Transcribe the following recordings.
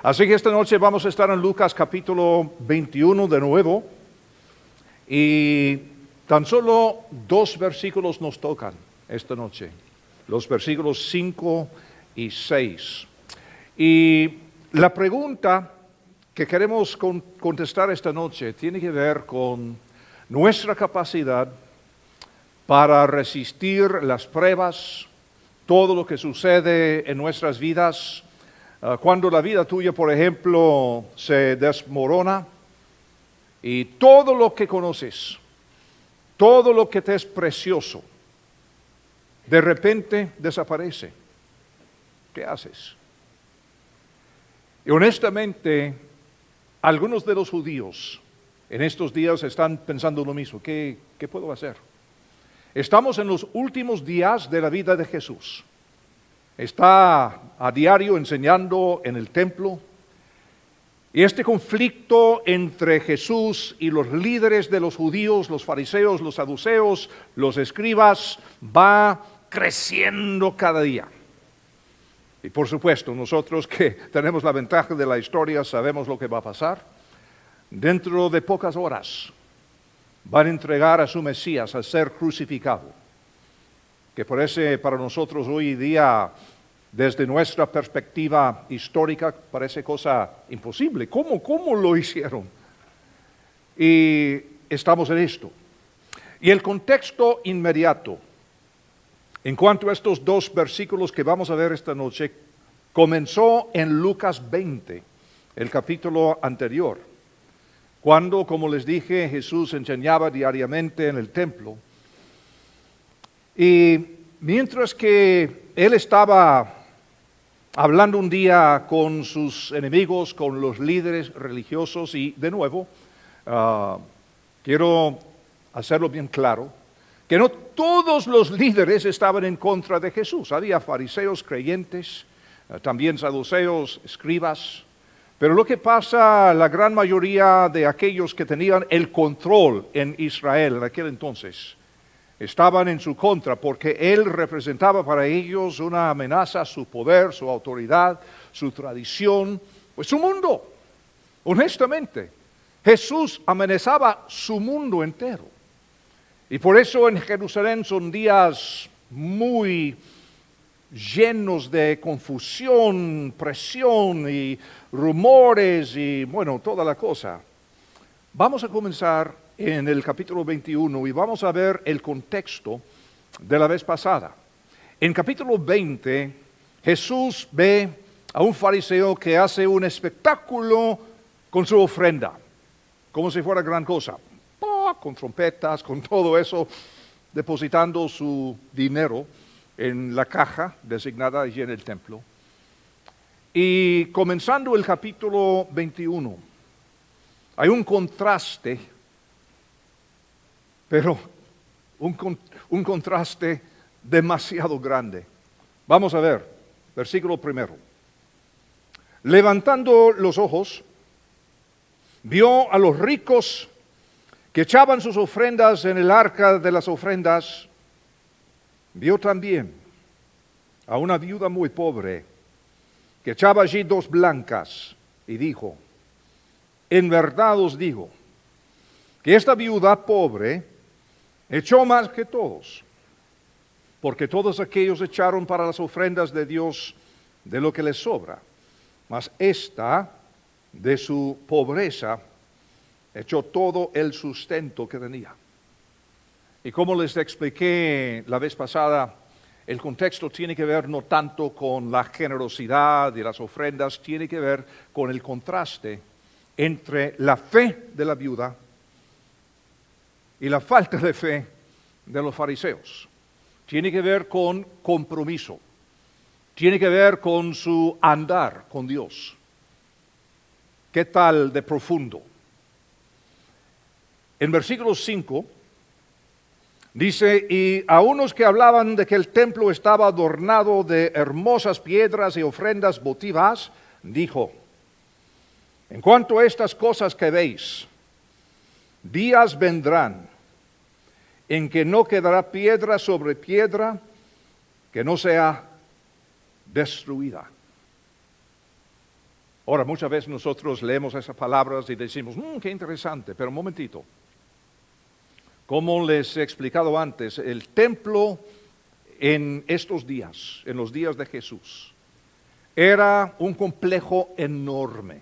Así que esta noche vamos a estar en Lucas capítulo 21 de nuevo y tan solo 2 versículos nos tocan esta noche, los versículos 5 y 6. Y la pregunta que queremos contestar esta noche tiene que ver con nuestra capacidad para resistir las pruebas, todo lo que sucede en nuestras vidas. Cuando la vida tuya, por ejemplo, se desmorona y todo lo que conoces, todo lo que te es precioso, de repente desaparece. ¿Qué haces? Y honestamente, algunos de los judíos en estos días están pensando lo mismo. ¿Qué puedo hacer? Estamos en los últimos días de la vida de Jesús. Está a diario enseñando en el templo. Y este conflicto entre Jesús y los líderes de los judíos, los fariseos, los saduceos, los escribas, va creciendo cada día. Y por supuesto, nosotros que tenemos la ventaja de la historia sabemos lo que va a pasar. Dentro de pocas horas van a entregar a su Mesías a ser crucificado, que parece para nosotros hoy día, desde nuestra perspectiva histórica, parece cosa imposible. ¿Cómo lo hicieron? Y estamos en esto. Y el contexto inmediato, en cuanto a estos 2 versículos que vamos a ver esta noche, comenzó en Lucas 20, el capítulo anterior, cuando, como les dije, Jesús enseñaba diariamente en el templo. Y mientras que él estaba hablando un día con sus enemigos, con los líderes religiosos, y de nuevo, quiero hacerlo bien claro, que no todos los líderes estaban en contra de Jesús. Había fariseos creyentes, también saduceos, escribas. Pero lo que pasa, la gran mayoría de aquellos que tenían el control en Israel en aquel entonces, estaban en su contra porque él representaba para ellos una amenaza a su poder, su autoridad, su tradición, pues su mundo. Honestamente, Jesús amenazaba su mundo entero. Y por eso en Jerusalén son días muy llenos de confusión, presión y rumores y bueno, toda la cosa. Vamos a comenzar en el capítulo 21 y vamos a ver el contexto de la vez pasada. En capítulo 20, Jesús ve a un fariseo que hace un espectáculo con su ofrenda, como si fuera gran cosa, con trompetas, con todo eso, depositando su dinero en la caja designada allí en el templo. Y comenzando el capítulo 21, hay un contraste, pero un contraste demasiado grande. Vamos a ver, versículo 1. Levantando los ojos, vio a los ricos que echaban sus ofrendas en el arca de las ofrendas. Vio también a una viuda muy pobre que echaba allí 2 blancas y dijo: en verdad os digo que esta viuda pobre echó más que todos, porque todos aquellos echaron para las ofrendas de Dios de lo que les sobra, mas esta de su pobreza echó todo el sustento que tenía. Y como les expliqué la vez pasada, el contexto tiene que ver no tanto con la generosidad y las ofrendas, tiene que ver con el contraste entre la fe de la viuda y la falta de fe de los fariseos. Tiene que ver con compromiso, tiene que ver con su andar con Dios. ¿Qué tal de profundo? En versículo 5 dice: y a unos que hablaban de que el templo estaba adornado de hermosas piedras y ofrendas votivas, dijo: en cuanto a estas cosas que veis, días vendrán en que no quedará piedra sobre piedra que no sea destruida. Ahora, muchas veces nosotros leemos esas palabras y decimos, qué interesante, pero un momentito. Como les he explicado antes, el templo en estos días, en los días de Jesús, era un complejo enorme.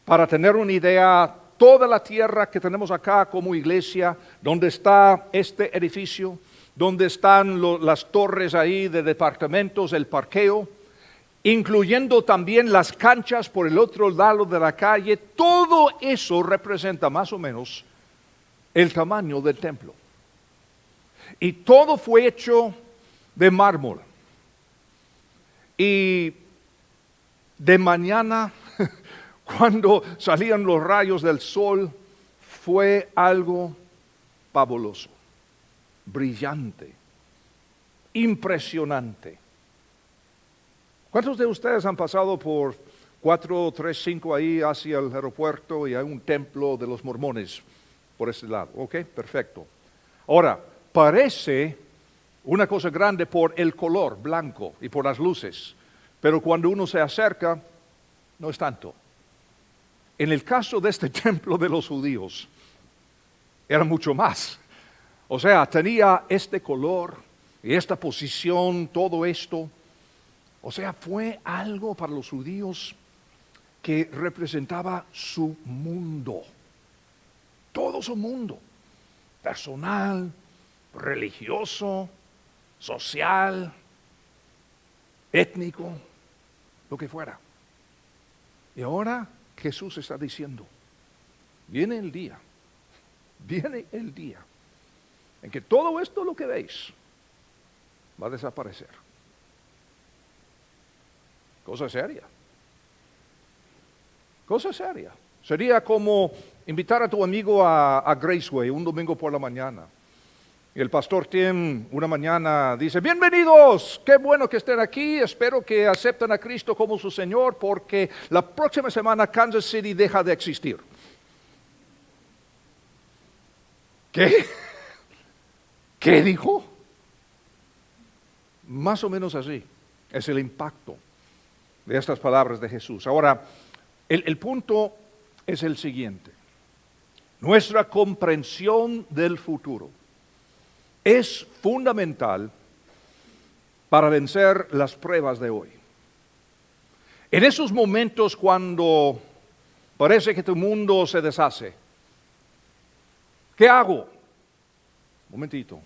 Para tener una idea, toda la tierra que tenemos acá como iglesia, donde está este edificio, donde están las torres ahí de departamentos, el parqueo, incluyendo también las canchas por el otro lado de la calle, todo eso representa más o menos el tamaño del templo. Y todo fue hecho de mármol. Y de mañana, cuando salían los rayos del sol, fue algo fabuloso, brillante, impresionante. ¿Cuántos de ustedes han pasado por 435 ahí hacia el aeropuerto y hay un templo de los mormones por ese lado? Ok, perfecto. Ahora, parece una cosa grande por el color blanco y por las luces, pero cuando uno se acerca, no es tanto. En el caso de este templo de los judíos, era mucho más. O sea, tenía este color y esta posición, todo esto. O sea, fue algo para los judíos que representaba su mundo. Todo su mundo. Personal, religioso, social, étnico, lo que fuera. Y ahora Jesús está diciendo, viene el día en que todo esto lo que veis va a desaparecer. Cosa seria. Cosa seria. Sería como invitar a tu amigo a Graceway un domingo por la mañana. Y el pastor Tim una mañana dice, bienvenidos, qué bueno que estén aquí, espero que acepten a Cristo como su Señor porque la próxima semana Kansas City deja de existir. ¿Qué? ¿Qué dijo? Más o menos así es el impacto de estas palabras de Jesús. Ahora, el punto es el siguiente. Nuestra comprensión del futuro es fundamental para vencer las pruebas de hoy. En esos momentos cuando parece que tu mundo se deshace, ¿qué hago? Momentito.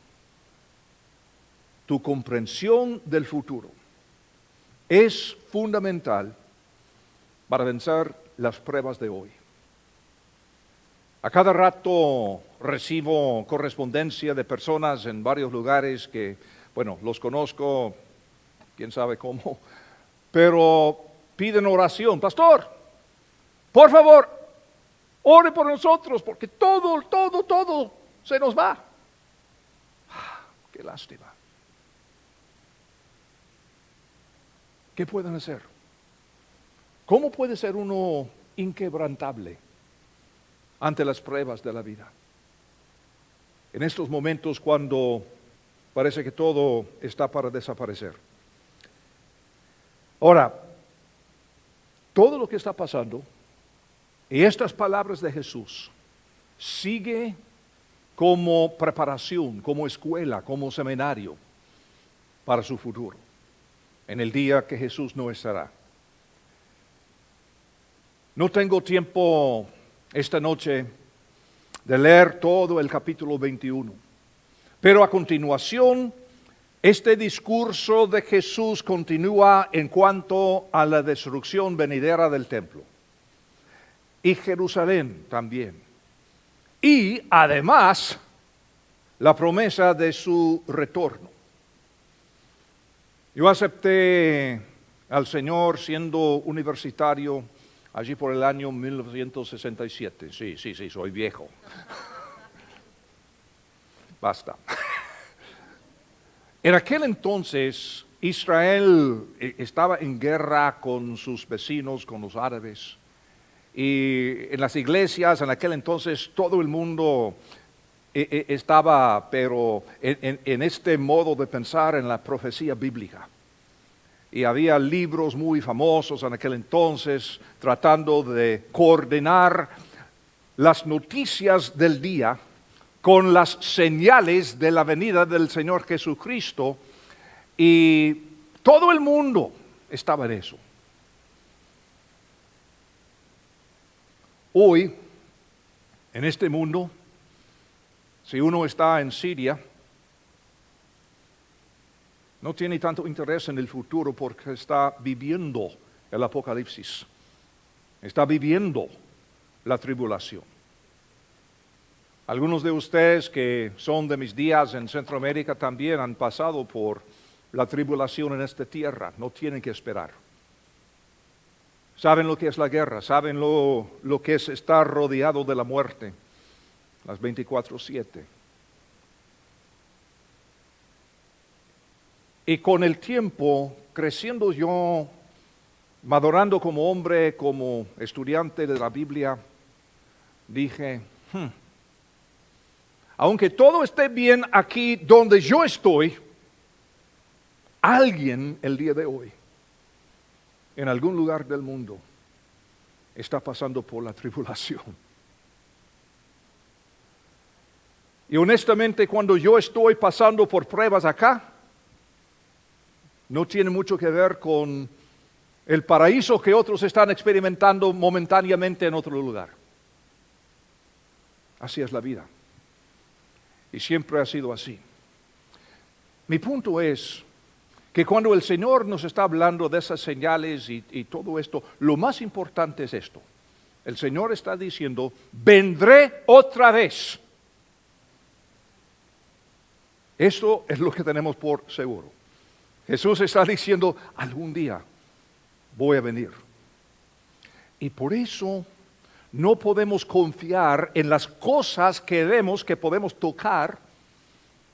Tu comprensión del futuro es fundamental para vencer las pruebas de hoy. A cada rato recibo correspondencia de personas en varios lugares que, bueno, los conozco, quién sabe cómo, pero piden oración. Pastor, por favor, ore por nosotros porque todo se nos va. Qué lástima. ¿Qué pueden hacer? ¿Cómo puede ser uno inquebrantable ante las pruebas de la vida? En estos momentos cuando parece que todo está para desaparecer. Ahora, todo lo que está pasando y estas palabras de Jesús sigue como preparación, como escuela, como seminario para su futuro, en el día que Jesús no estará. No tengo tiempo esta noche de leer todo el capítulo 21, pero a continuación este discurso de Jesús continúa en cuanto a la destrucción venidera del templo y Jerusalén también. Y además, la promesa de su retorno. Yo acepté al Señor siendo universitario allí por el año 1967. Sí, soy viejo. Basta. En aquel entonces, Israel estaba en guerra con sus vecinos, con los árabes. Y en las iglesias, en aquel entonces, todo el mundo estaba, pero en este modo de pensar en la profecía bíblica. y había libros muy famosos en aquel entonces tratando de coordinar las noticias del día con las señales de la venida del Señor Jesucristo, y todo el mundo estaba en eso. Hoy, en este mundo, si uno está en Siria, no tiene tanto interés en el futuro porque está viviendo el Apocalipsis, está viviendo la tribulación. Algunos de ustedes que son de mis días en Centroamérica también han pasado por la tribulación en esta tierra, no tienen que esperar. Saben lo que es la guerra, saben lo que es estar rodeado de la muerte, las 24/7. Y con el tiempo, creciendo yo, madurando como hombre, como estudiante de la Biblia, dije, aunque todo esté bien aquí donde yo estoy, alguien el día de hoy, en algún lugar del mundo, está pasando por la tribulación. Y honestamente, cuando yo estoy pasando por pruebas acá, no tiene mucho que ver con el paraíso que otros están experimentando momentáneamente en otro lugar. Así es la vida. Y siempre ha sido así. Mi punto es que cuando el Señor nos está hablando de esas señales y todo esto, lo más importante es esto. El Señor está diciendo, vendré otra vez. Eso es lo que tenemos por seguro. Jesús está diciendo, algún día voy a venir. Y por eso no podemos confiar en las cosas que vemos, que podemos tocar,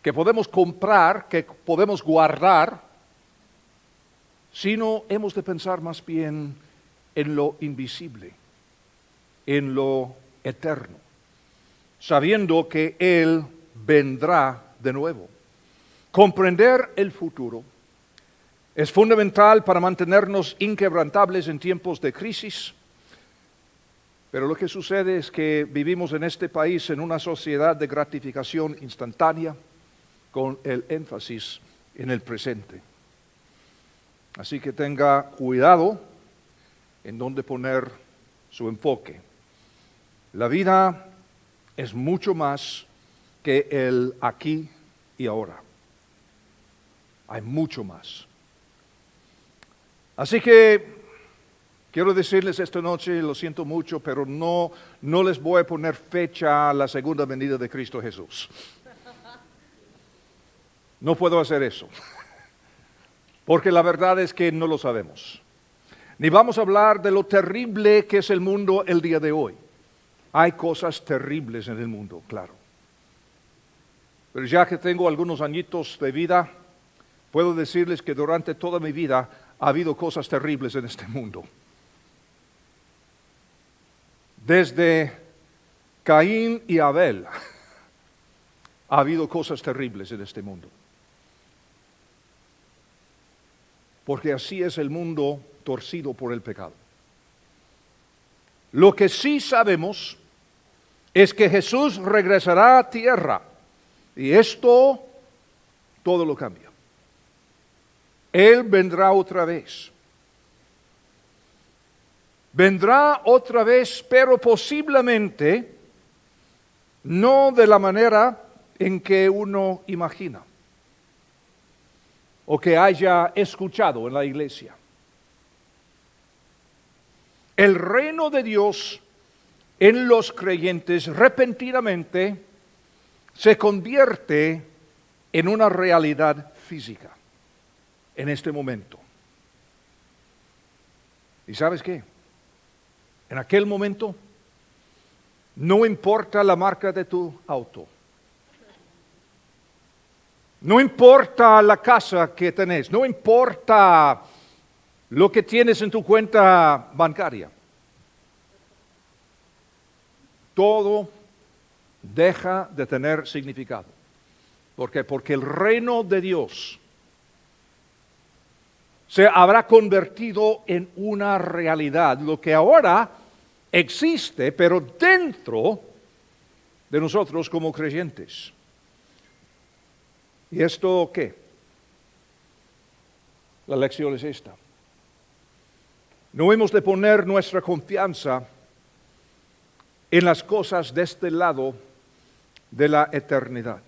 que podemos comprar, que podemos guardar, sino hemos de pensar más bien en lo invisible, en lo eterno, sabiendo que Él vendrá de nuevo. Comprender el futuro es fundamental para mantenernos inquebrantables en tiempos de crisis, pero lo que sucede es que vivimos en este país en una sociedad de gratificación instantánea con el énfasis en el presente. Así que tenga cuidado en dónde poner su enfoque. La vida es mucho más que el aquí y ahora. Hay mucho más. Así que quiero decirles esta noche, lo siento mucho, pero no les voy a poner fecha a la segunda venida de Cristo Jesús. No puedo hacer eso, porque la verdad es que no lo sabemos. Ni vamos a hablar de lo terrible que es el mundo el día de hoy. Hay cosas terribles en el mundo, claro. Pero ya que tengo algunos añitos de vida, puedo decirles que durante toda mi vida ha habido cosas terribles en este mundo. Desde Caín y Abel ha habido cosas terribles en este mundo. Porque así es el mundo torcido por el pecado. Lo que sí sabemos es que Jesús regresará a tierra y esto todo lo cambia. Él vendrá otra vez. Vendrá otra vez, pero posiblemente no de la manera en que uno imagina o que haya escuchado en la iglesia. El reino de Dios en los creyentes repentinamente se convierte en una realidad física en este momento. ¿Y sabes qué? En aquel momento no importa la marca de tu auto. No importa la casa que tenés, no importa lo que tienes en tu cuenta bancaria. Todo deja de tener significado. ¿Por qué? Porque el reino de Dios se habrá convertido en una realidad, lo que ahora existe, pero dentro de nosotros como creyentes. ¿Y esto qué? La lección es esta. No hemos de poner nuestra confianza en las cosas de este lado de la eternidad.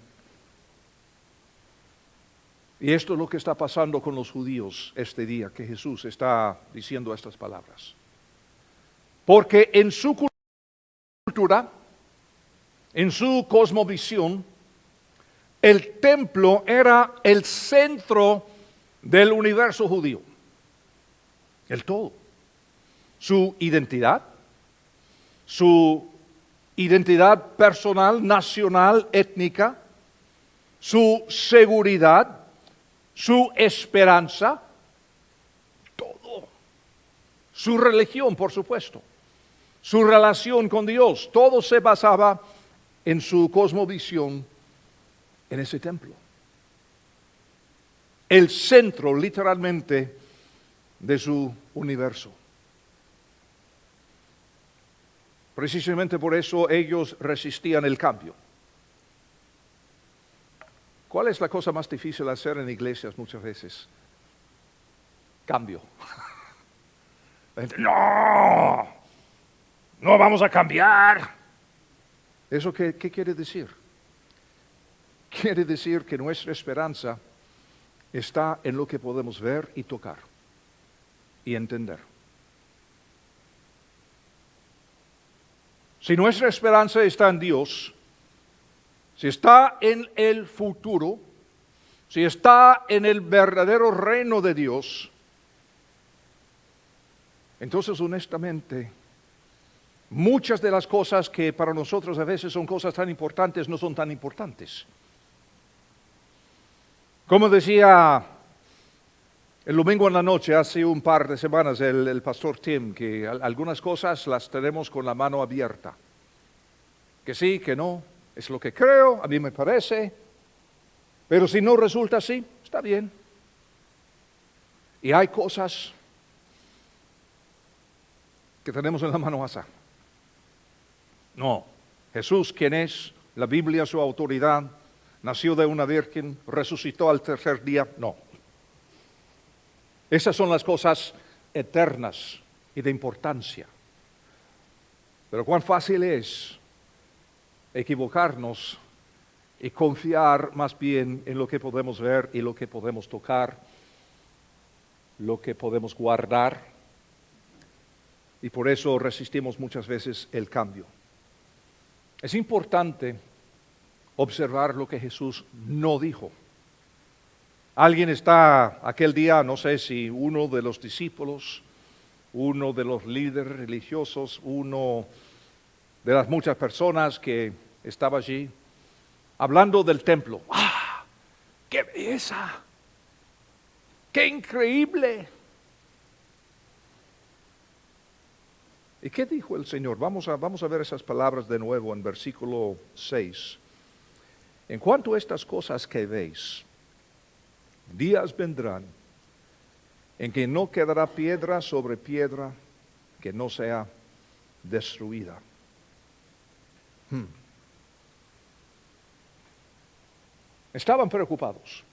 Y esto es lo que está pasando con los judíos este día, que Jesús está diciendo estas palabras. Porque en su cultura, en su cosmovisión, el templo era el centro del universo judío, el todo. Su identidad personal, nacional, étnica, su seguridad, su esperanza, todo. Su religión, por supuesto, su relación con Dios, todo se basaba en su cosmovisión en ese templo. El centro, literalmente, de su universo. Precisamente por eso ellos resistían el cambio. ¿Cuál es la cosa más difícil de hacer en iglesias muchas veces? Cambio. La gente, no vamos a cambiar. ¿Eso qué quiere decir? Quiere decir que nuestra esperanza está en lo que podemos ver y tocar y entender. Si nuestra esperanza está en Dios, si está en el futuro, si está en el verdadero reino de Dios, entonces honestamente, muchas de las cosas que para nosotros a veces son cosas tan importantes no son tan importantes. Como decía el domingo en la noche, hace un par de semanas, el pastor Tim, que algunas cosas las tenemos con la mano abierta. Que sí, que no, es lo que creo, a mí me parece, pero si no resulta así, está bien. Y hay cosas que tenemos en la mano asá. No, Jesús, ¿quién es? La Biblia, su autoridad, nació de una virgen, resucitó al tercer día, no. Esas son las cosas eternas y de importancia. Pero cuán fácil es equivocarnos y confiar más bien en lo que podemos ver y lo que podemos tocar, lo que podemos guardar, y por eso resistimos muchas veces el cambio. Es importante observar lo que Jesús no dijo. Alguien está aquel día, no sé si uno de los discípulos, uno de los líderes religiosos, uno de las muchas personas que estaba allí, hablando del templo. ¡Ah! ¡Qué belleza! ¡Qué increíble! ¿Y qué dijo el Señor? Vamos a ver esas palabras de nuevo en versículo 6. En cuanto a estas cosas que veis, días vendrán en que no quedará piedra sobre piedra que no sea destruida. Estaban preocupados.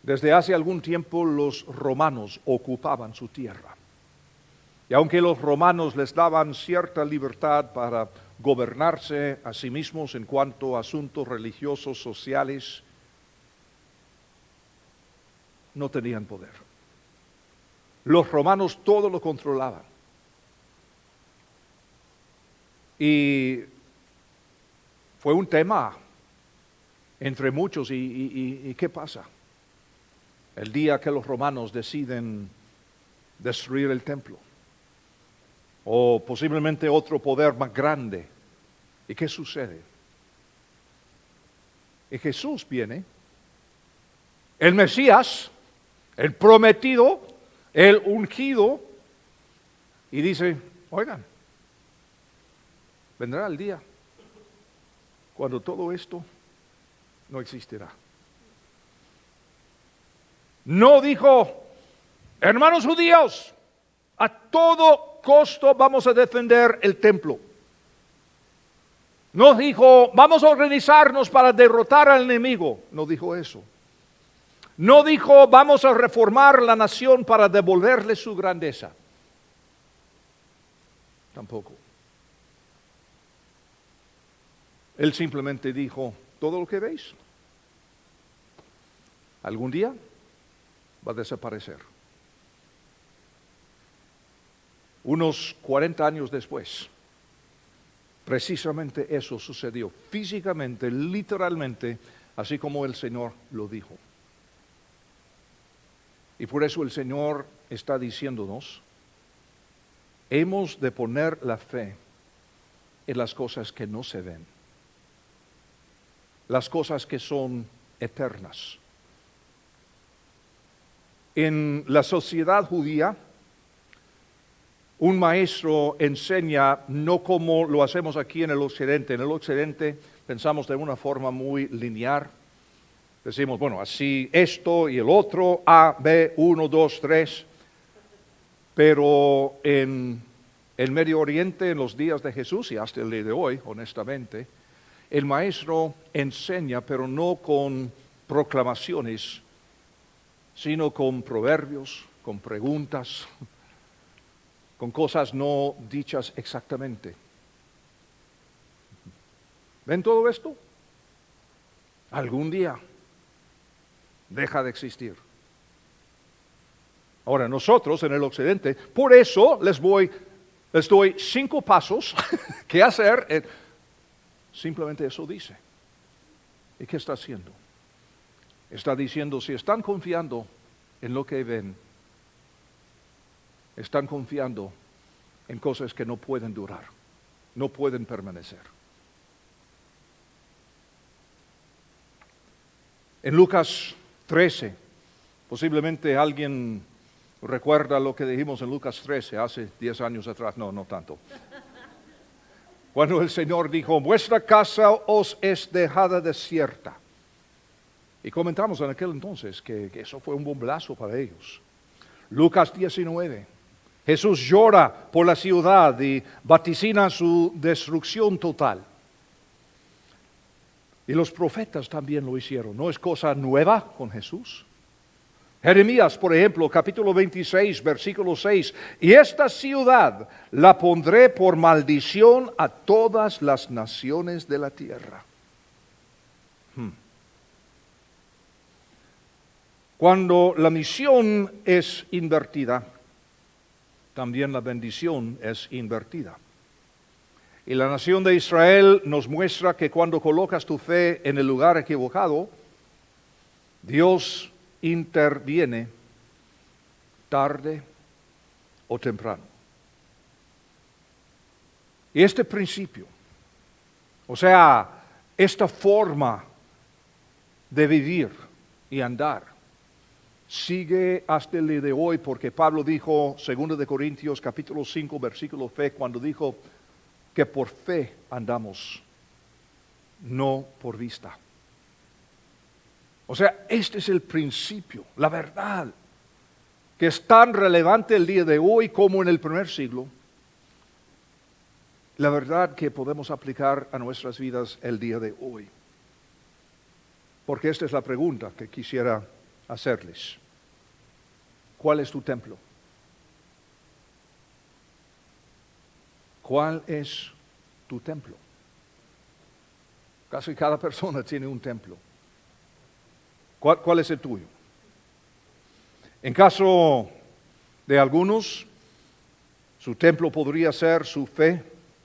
Desde hace algún tiempo los romanos ocupaban su tierra. Y aunque los romanos les daban cierta libertad para gobernarse a sí mismos en cuanto a asuntos religiosos, sociales, no tenían poder. Los romanos todo lo controlaban. Y fue un tema entre muchos. ¿Y qué pasa? El día que los romanos deciden destruir el templo, o posiblemente otro poder más grande. ¿Y qué sucede? Y Jesús viene, el Mesías, el prometido, el ungido, y dice, oigan, vendrá el día cuando todo esto no existirá. No dijo, Hermanos judíos, a todo costo vamos a defender el templo. No dijo, vamos a organizarnos para derrotar al enemigo. No dijo eso. No dijo, vamos a reformar la nación para devolverle su grandeza. Tampoco. Él simplemente dijo, todo lo que veis, algún día va a desaparecer. Unos 40 años después, precisamente eso sucedió, físicamente, literalmente, así como el Señor lo dijo. Y por eso el Señor está diciéndonos, hemos de poner la fe en las cosas que no se ven, las cosas que son eternas. En la sociedad judía, un maestro enseña no como lo hacemos aquí en el occidente. En el occidente pensamos de una forma muy lineal. Decimos, bueno, así esto y el otro, A, B, 1, 2, 3. Pero en el Medio Oriente, en los días de Jesús y hasta el día de hoy, honestamente, el maestro enseña, pero no con proclamaciones, sino con proverbios, con preguntas, con cosas no dichas exactamente. ¿Ven todo esto? Algún día deja de existir. Ahora nosotros en el occidente, por eso les doy 5 pasos que hacer. Simplemente eso dice. ¿Y qué está haciendo? Está diciendo, si están confiando en lo que ven, están confiando en cosas que no pueden durar, no pueden permanecer. En Lucas 13, posiblemente alguien recuerda lo que dijimos en Lucas 13 hace 10 años atrás, no tanto. Cuando el Señor dijo, vuestra casa os es dejada desierta. Y comentamos en aquel entonces que eso fue un bombazo para ellos. Lucas 19, Jesús llora por la ciudad y vaticina su destrucción total. Y los profetas también lo hicieron, no es cosa nueva con Jesús. Jeremías, por ejemplo, capítulo 26, versículo 6, y esta ciudad la pondré por maldición a todas las naciones de la tierra. Cuando la misión es invertida, también la bendición es invertida. Y la nación de Israel nos muestra que cuando colocas tu fe en el lugar equivocado, Dios interviene tarde o temprano. Y este principio, o sea, esta forma de vivir y andar, sigue hasta el día de hoy, porque Pablo dijo, 2 de Corintios capítulo 5, versículo fe, cuando dijo que por fe andamos, no por vista. O sea, este es el principio, la verdad, que es tan relevante el día de hoy como en el primer siglo. La verdad que podemos aplicar a nuestras vidas el día de hoy. Porque esta es la pregunta que quisiera hacerles. ¿Cuál es tu templo? ¿Cuál es tu templo? Casi cada persona tiene un templo. ¿Cuál es el tuyo? En caso de algunos, su templo podría ser su fe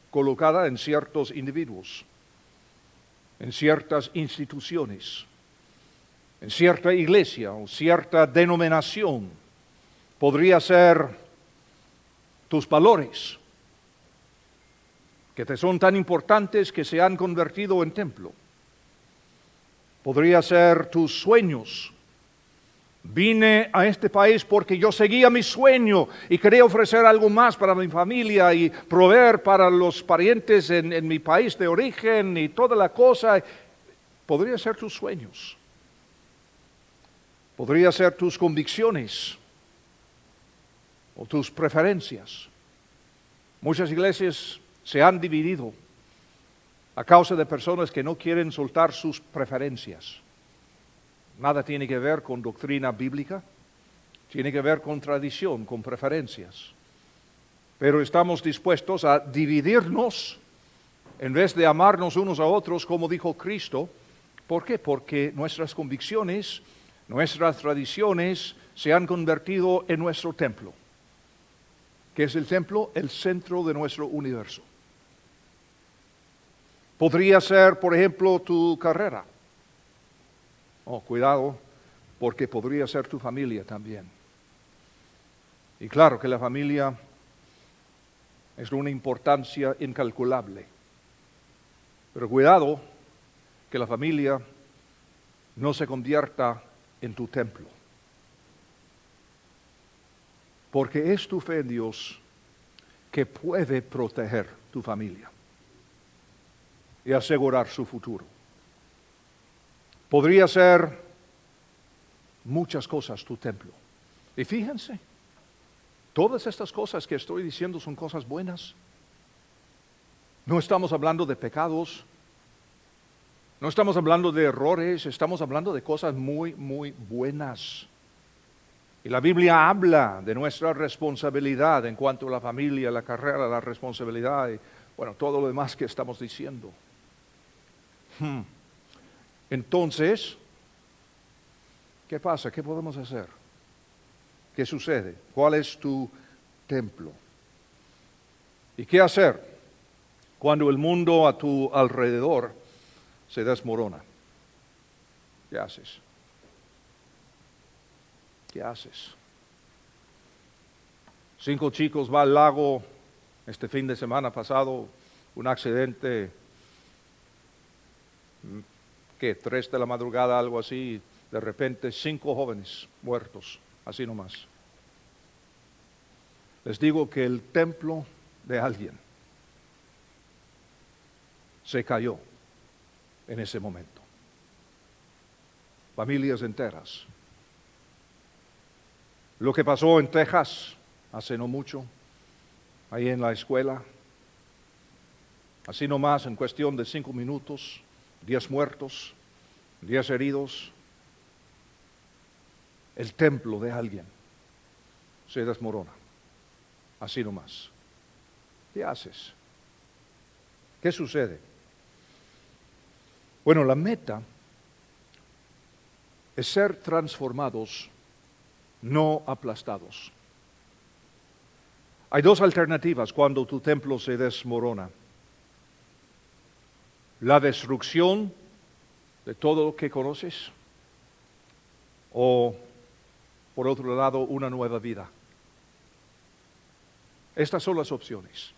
colocada en ciertos individuos, en ciertas instituciones, en cierta iglesia o cierta denominación. Podría ser tus valores, que te son tan importantes que se han convertido en templo. Podría ser tus sueños. Vine a este país porque yo seguía mi sueño y quería ofrecer algo más para mi familia y proveer para los parientes en mi país de origen y toda la cosa. Podría ser tus sueños. Podría ser tus convicciones. o tus preferencias. Muchas iglesias se han dividido a causa de personas que no quieren soltar sus preferencias. Nada tiene que ver con doctrina bíblica, tiene que ver con tradición, con preferencias. Pero estamos dispuestos a dividirnos en vez de amarnos unos a otros, como dijo Cristo. ¿Por qué? Porque nuestras convicciones, nuestras tradiciones se han convertido en nuestro templo. ¿Qué es el templo? El centro de nuestro universo. Podría ser, por ejemplo, tu carrera. Oh, cuidado, porque podría ser tu familia también. Y claro que la familia es de una importancia incalculable. Pero cuidado que la familia no se convierta en tu templo. Porque es tu fe en Dios que puede proteger tu familia y asegurar su futuro. Podría ser muchas cosas tu templo. Y fíjense, todas estas cosas que estoy diciendo son cosas buenas. No estamos hablando de pecados, no estamos hablando de errores, estamos hablando de cosas muy, muy buenas. Y la Biblia habla de nuestra responsabilidad en cuanto a la familia, la carrera, la responsabilidad y, bueno, todo lo demás que estamos diciendo. Entonces, ¿qué pasa? ¿Qué podemos hacer? ¿Qué sucede? ¿Cuál es tu templo? ¿Y qué hacer cuando el mundo a tu alrededor se desmorona? ¿Qué haces? ¿Qué haces? 5 chicos van al lago este fin de semana pasado, un accidente, ¿qué? 3 de la madrugada, algo así, de repente 5 jóvenes muertos, así nomás. Les digo que el templo de alguien se cayó en ese momento. Familias enteras. Lo que pasó en Texas hace no mucho, ahí en la escuela, así nomás en cuestión de 5 minutos, 10 muertos, 10 heridos. El templo de alguien se desmorona, así nomás. ¿Qué haces? ¿Qué sucede? Bueno, la meta es ser transformados, no aplastados. Hay 2 alternativas cuando tu templo se desmorona. La destrucción de todo lo que conoces o, por otro lado, una nueva vida. Estas son las opciones.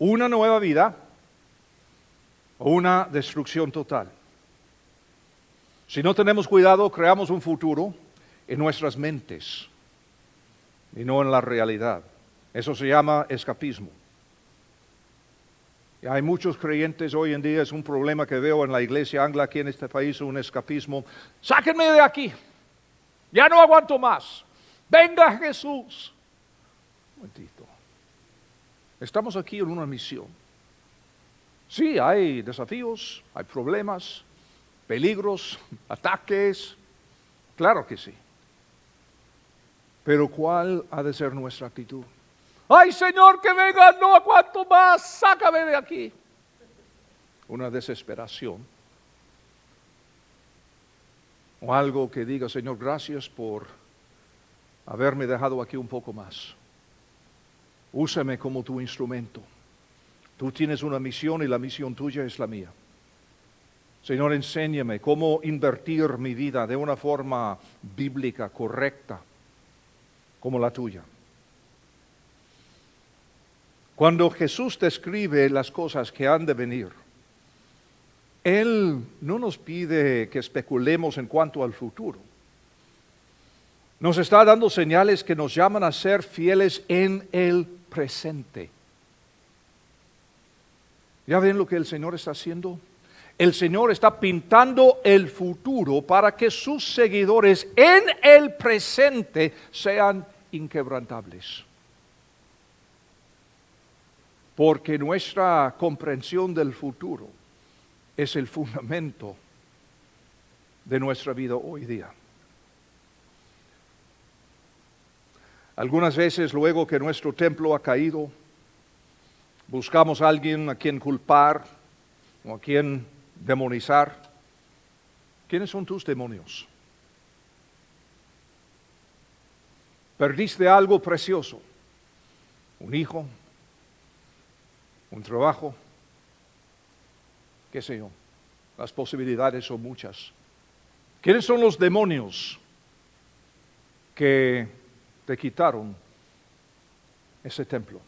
Una nueva vida o una destrucción total. Si no tenemos cuidado, creamos un futuro en nuestras mentes y no en la realidad. Eso se llama escapismo. Y hay muchos creyentes hoy en día, es un problema que veo en la iglesia angla aquí en este país, un escapismo. Sáquenme de aquí, ya no aguanto más. Venga Jesús. Un momentito. Estamos aquí en una misión. Sí, hay desafíos, hay problemas, peligros, ataques. Claro que sí. Pero ¿cuál ha de ser nuestra actitud? ¡Ay, Señor, que venga! No aguanto más, sácame de aquí. Una desesperación. O algo que diga, Señor, gracias por haberme dejado aquí un poco más. Úsame como tu instrumento. Tú tienes una misión y la misión tuya es la mía. Señor, enséñame cómo invertir mi vida de una forma bíblica, correcta, como la tuya. Cuando Jesús describe las cosas que han de venir, Él no nos pide que especulemos en cuanto al futuro. Nos está dando señales que nos llaman a ser fieles en el presente. ¿Ya ven lo que el Señor está haciendo? El Señor está pintando el futuro para que sus seguidores en el presente sean inquebrantables. Porque nuestra comprensión del futuro es el fundamento de nuestra vida hoy día. Algunas veces, luego que nuestro templo ha caído, buscamos a alguien a quien culpar o a quien demonizar. ¿Quiénes son tus demonios? Perdiste algo precioso, un hijo, un trabajo, qué sé yo. Las posibilidades son muchas. ¿Quiénes son los demonios que te quitaron ese templo?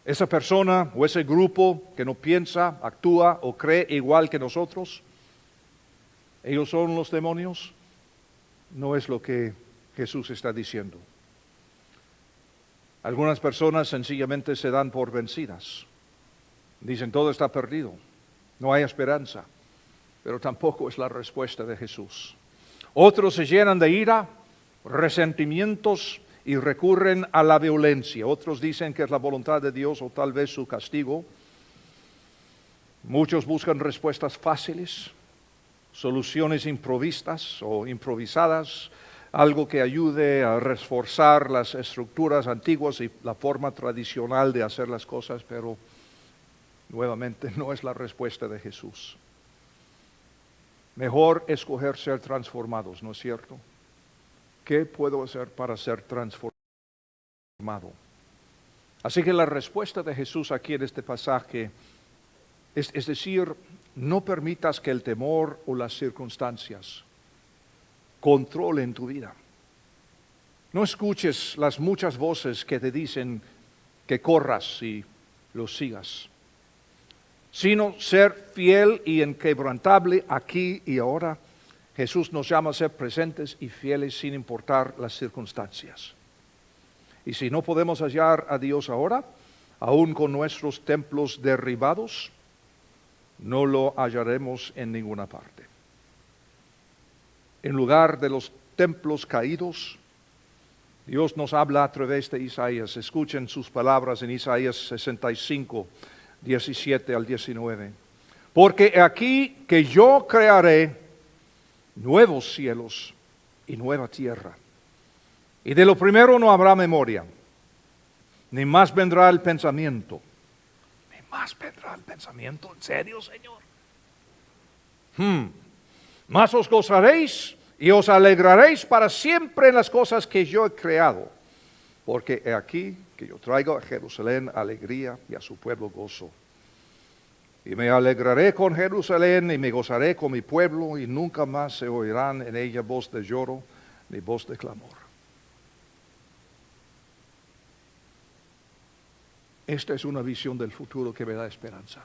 Esa persona o ese grupo que no piensa, actúa o cree igual que nosotros, ¿ellos son los demonios? No es lo que Jesús está diciendo. Algunas personas sencillamente se dan por vencidas. Dicen, todo está perdido, no hay esperanza, pero tampoco es la respuesta de Jesús. Otros se llenan de ira, resentimientos y recurren a la violencia. Otros dicen que es la voluntad de Dios o tal vez su castigo. Muchos buscan respuestas fáciles, soluciones improvisadas o improvisadas, algo que ayude a reforzar las estructuras antiguas y la forma tradicional de hacer las cosas, pero nuevamente no es la respuesta de Jesús. Mejor escoger ser transformados, ¿no es cierto? ¿Qué puedo hacer para ser transformado? Así que la respuesta de Jesús aquí en este pasaje es decir, no permitas que el temor o las circunstancias controlen tu vida. No escuches las muchas voces que te dicen que corras y los sigas, sino ser fiel y inquebrantable aquí y ahora. Jesús nos llama a ser presentes y fieles sin importar las circunstancias. Y si no podemos hallar a Dios ahora, aún con nuestros templos derribados, no lo hallaremos en ninguna parte. En lugar de los templos caídos, Dios nos habla a través de Isaías. Escuchen sus palabras en Isaías 65, 17 al 19. Porque he aquí que yo crearé nuevos cielos y nueva tierra. Y de lo primero no habrá memoria, ni más vendrá el pensamiento. Ni más vendrá el pensamiento, ¿en serio, Señor? Más os gozaréis y os alegraréis para siempre en las cosas que yo he creado. Porque he aquí que yo traigo a Jerusalén alegría y a su pueblo gozo. Y me alegraré con Jerusalén y me gozaré con mi pueblo, y nunca más se oirán en ella voz de lloro ni voz de clamor. Esta es una visión del futuro que me da esperanza.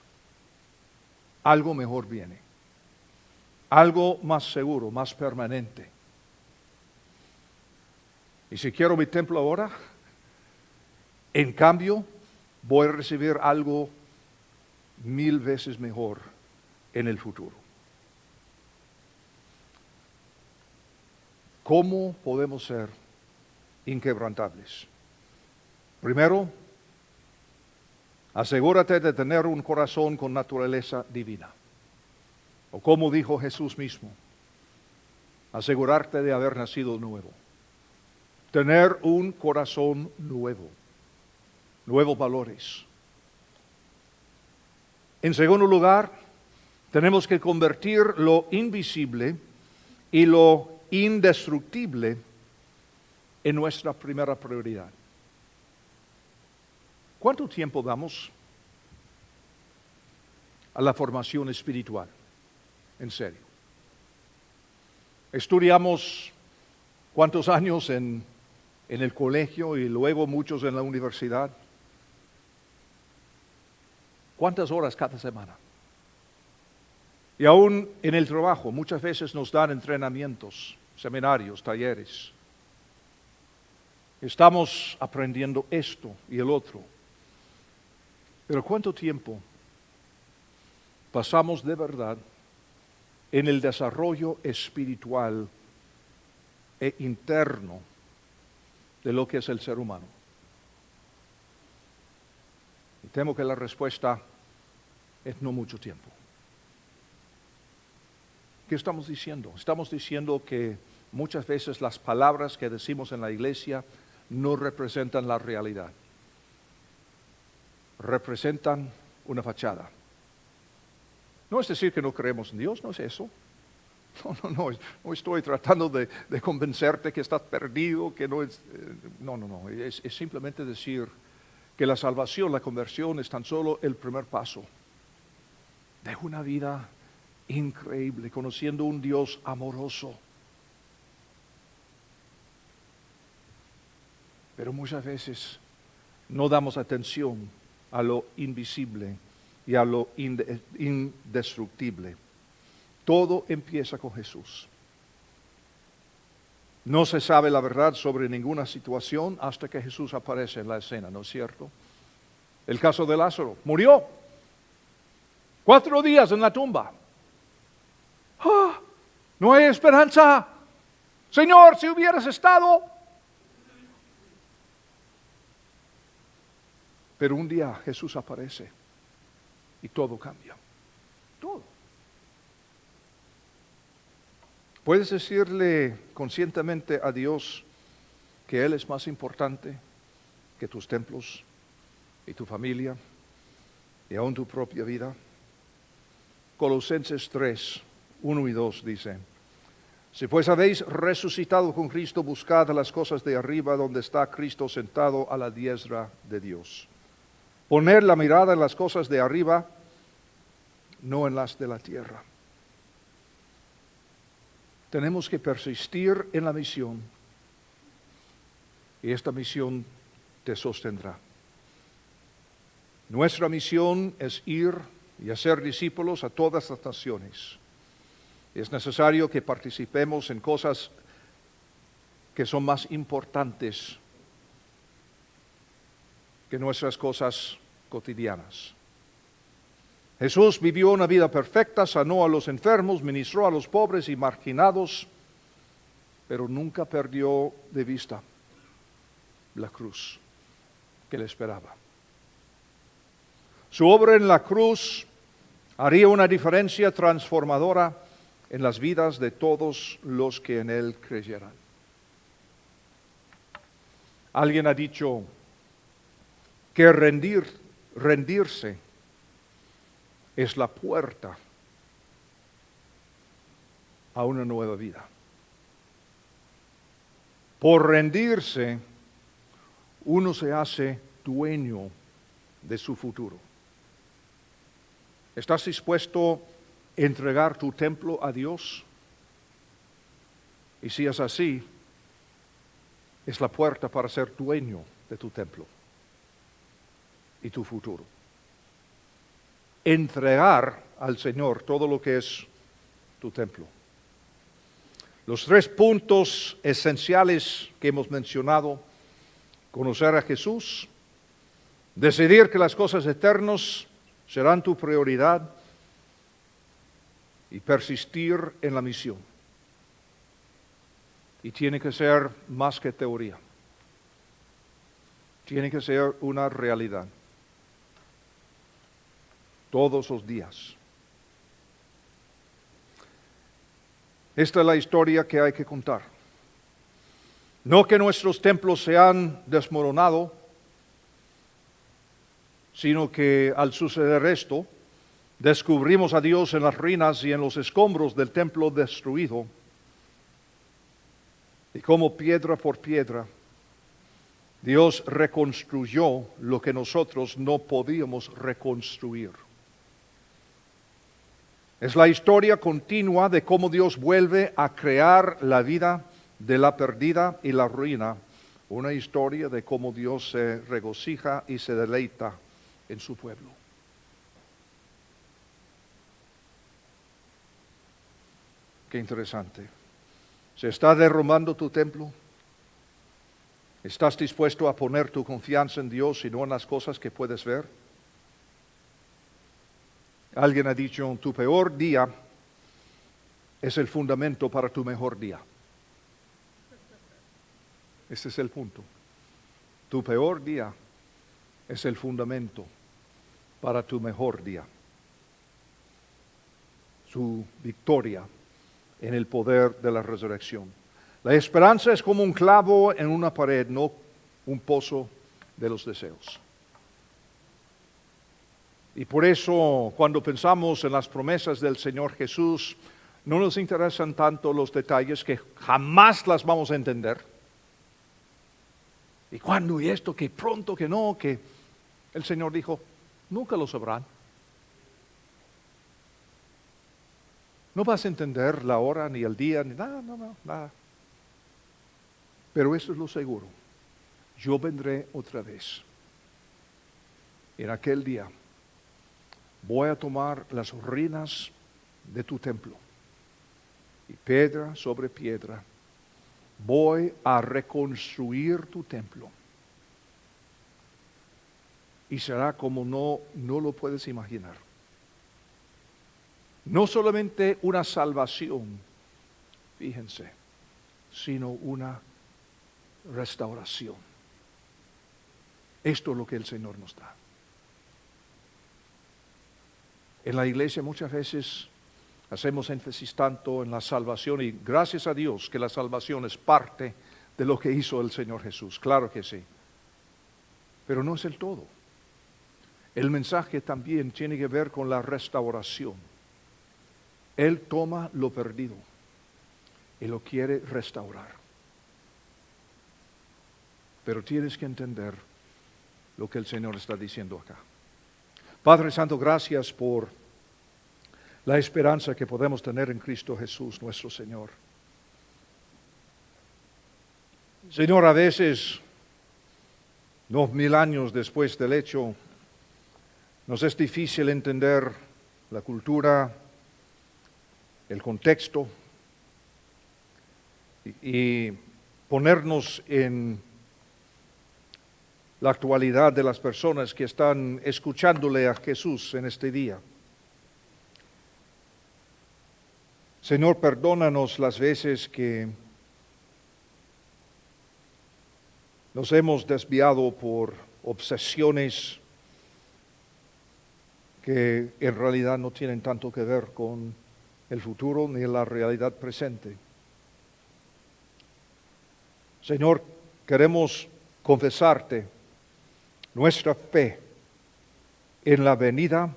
Algo mejor viene. Algo más seguro, más permanente. Y si quiero mi templo ahora, en cambio, voy a recibir algo 1000 veces mejor en el futuro. ¿Cómo podemos ser inquebrantables? Primero, asegúrate de tener un corazón con naturaleza divina. O como dijo Jesús mismo, asegurarte de haber nacido nuevo. Tener un corazón nuevo, nuevos valores. En segundo lugar, tenemos que convertir lo invisible y lo indestructible en nuestra primera prioridad. ¿Cuánto tiempo damos a la formación espiritual? En serio. Estudiamos cuántos años en el colegio y luego muchos en la universidad. ¿Cuántas horas cada semana? Y aún en el trabajo, muchas veces nos dan entrenamientos, seminarios, talleres. Estamos aprendiendo esto y el otro. Pero ¿cuánto tiempo pasamos de verdad en el desarrollo espiritual e interno de lo que es el ser humano? Y temo que la respuesta es no mucho tiempo. ¿Qué estamos diciendo? Estamos diciendo que muchas veces las palabras que decimos en la iglesia no representan la realidad. Representan una fachada. No es decir que no creemos en Dios, no es eso. No estoy tratando de convencerte que estás perdido, que no es... No, es simplemente decir que la salvación, la conversión es tan solo el primer paso de una vida increíble, conociendo un Dios amoroso. Pero muchas veces no damos atención a lo invisible y a lo indestructible. Todo empieza con Jesús. No se sabe la verdad sobre ninguna situación hasta que Jesús aparece en la escena, ¿no es cierto? El caso de Lázaro, murió. 4 días en la tumba. ¡Ah! No hay esperanza. Señor, si hubieras estado. Pero un día Jesús aparece y todo cambia. Todo. ¿Puedes decirle conscientemente a Dios que Él es más importante que tus templos y tu familia y aún tu propia vida? Colosenses 3, 1 y 2 dice: si pues habéis resucitado con Cristo, buscad las cosas de arriba donde está Cristo sentado a la diestra de Dios. Poner la mirada en las cosas de arriba, no en las de la tierra. Tenemos que persistir en la misión y esta misión te sostendrá. Nuestra misión es ir y hacer discípulos a todas las naciones. Es necesario que participemos en cosas que son más importantes que nuestras cosas cotidianas. Jesús vivió una vida perfecta, sanó a los enfermos, ministró a los pobres y marginados, pero nunca perdió de vista la cruz que le esperaba. Su obra en la cruz haría una diferencia transformadora en las vidas de todos los que en Él creyeran. Alguien ha dicho que rendirse es la puerta a una nueva vida. Por rendirse, uno se hace dueño de su futuro. ¿Estás dispuesto a entregar tu templo a Dios? Y si es así, es la puerta para ser dueño de tu templo y tu futuro. Entregar al Señor todo lo que es tu templo. Los 3 puntos esenciales que hemos mencionado: conocer a Jesús, decidir que las cosas eternas serán tu prioridad y persistir en la misión. Y tiene que ser más que teoría. Tiene que ser una realidad. Todos los días. Esta es la historia que hay que contar. No que nuestros templos se han desmoronado, sino que al suceder esto, descubrimos a Dios en las ruinas y en los escombros del templo destruido, y como piedra por piedra, Dios reconstruyó lo que nosotros no podíamos reconstruir. Es la historia continua de cómo Dios vuelve a crear la vida de la perdida y la ruina. Una historia de cómo Dios se regocija y se deleita en su pueblo. Qué interesante. ¿Se está derrumbando tu templo? ¿Estás dispuesto a poner tu confianza en Dios y no en las cosas que puedes ver? Alguien ha dicho: tu peor día es el fundamento para tu mejor día. Ese es el punto. Tu peor día es el fundamento para tu mejor día. Su victoria en el poder de la resurrección. La esperanza es como un clavo en una pared, no un pozo de los deseos. Y por eso, cuando pensamos en las promesas del Señor Jesús, no nos interesan tanto los detalles que jamás las vamos a entender. ¿Y cuándo? Y esto, que pronto, que no, que el Señor dijo, nunca lo sabrán. No vas a entender la hora, ni el día, ni nada, nada. Pero eso es lo seguro. Yo vendré otra vez. En aquel día voy a tomar las ruinas de tu templo y piedra sobre piedra voy a reconstruir tu templo. Y será como no lo puedes imaginar. No solamente una salvación, fíjense, sino una restauración. Esto es lo que el Señor nos da. En la iglesia muchas veces hacemos énfasis tanto en la salvación y gracias a Dios que la salvación es parte de lo que hizo el Señor Jesús, claro que sí. Pero no es el todo. El mensaje también tiene que ver con la restauración. Él toma lo perdido y lo quiere restaurar. Pero tienes que entender lo que el Señor está diciendo acá. Padre Santo, gracias por la esperanza que podemos tener en Cristo Jesús, nuestro Señor. Señor, a veces, 2000 años después del hecho, nos es difícil entender la cultura, el contexto y ponernos en la actualidad de las personas que están escuchándole a Jesús en este día. Señor, perdónanos las veces que nos hemos desviado por obsesiones que en realidad no tienen tanto que ver con el futuro ni la realidad presente. Señor, queremos confesarte nuestra fe en la venida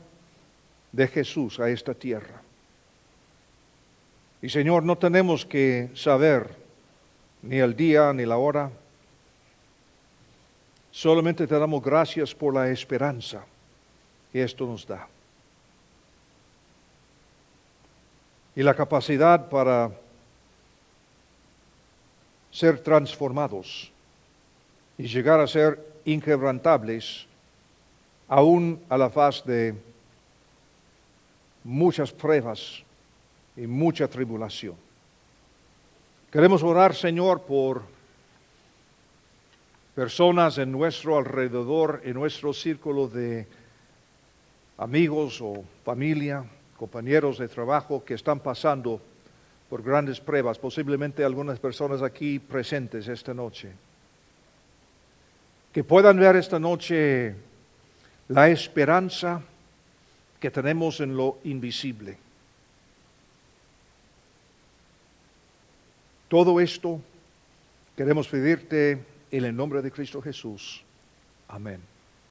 de Jesús a esta tierra. Y Señor, no tenemos que saber ni el día ni la hora. Solamente te damos gracias por la esperanza que esto nos da. Y la capacidad para ser transformados y llegar a ser inquebrantables aún a la faz de muchas pruebas y mucha tribulación. Queremos orar, Señor, por personas en nuestro alrededor, en nuestro círculo de amigos o familia, compañeros de trabajo que están pasando por grandes pruebas, posiblemente algunas personas aquí presentes esta noche. Que puedan ver esta noche la esperanza que tenemos en lo invisible. Todo esto queremos pedirte en el nombre de Cristo Jesús. Amén.